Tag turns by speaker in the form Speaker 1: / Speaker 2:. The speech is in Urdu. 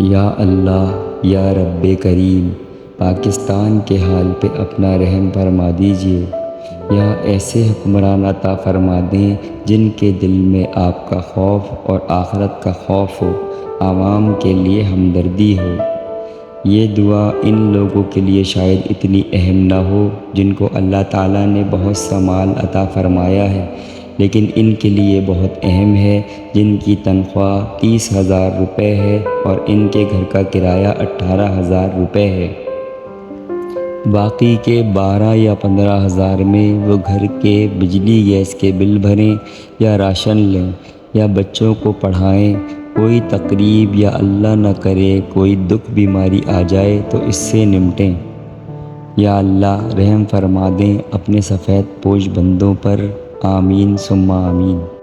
Speaker 1: یا اللہ یا رب کریم، پاکستان کے حال پہ اپنا رحم فرما دیجیے۔ یا ایسے حکمران عطا فرما دیں جن کے دل میں آپ کا خوف اور آخرت کا خوف ہو، عوام کے لیے ہمدردی ہو۔ یہ دعا ان لوگوں کے لیے شاید اتنی اہم نہ ہو جن کو اللہ تعالیٰ نے بہت سا مال عطا فرمایا ہے، لیکن ان کے لیے بہت اہم ہے جن کی تنخواہ 30,000 روپے ہے اور ان کے گھر کا کرایہ 18,000 روپے ہے۔ باقی کے 12 یا 15,000 میں وہ گھر کے بجلی گیس کے بل بھریں یا راشن لیں یا بچوں کو پڑھائیں۔ کوئی تقریب یا اللہ نہ کرے کوئی دکھ بیماری آ جائے تو اس سے نمٹیں۔ یا اللہ رحم فرما دیں اپنے سفید پوش بندوں پر، آمین ثم آمین۔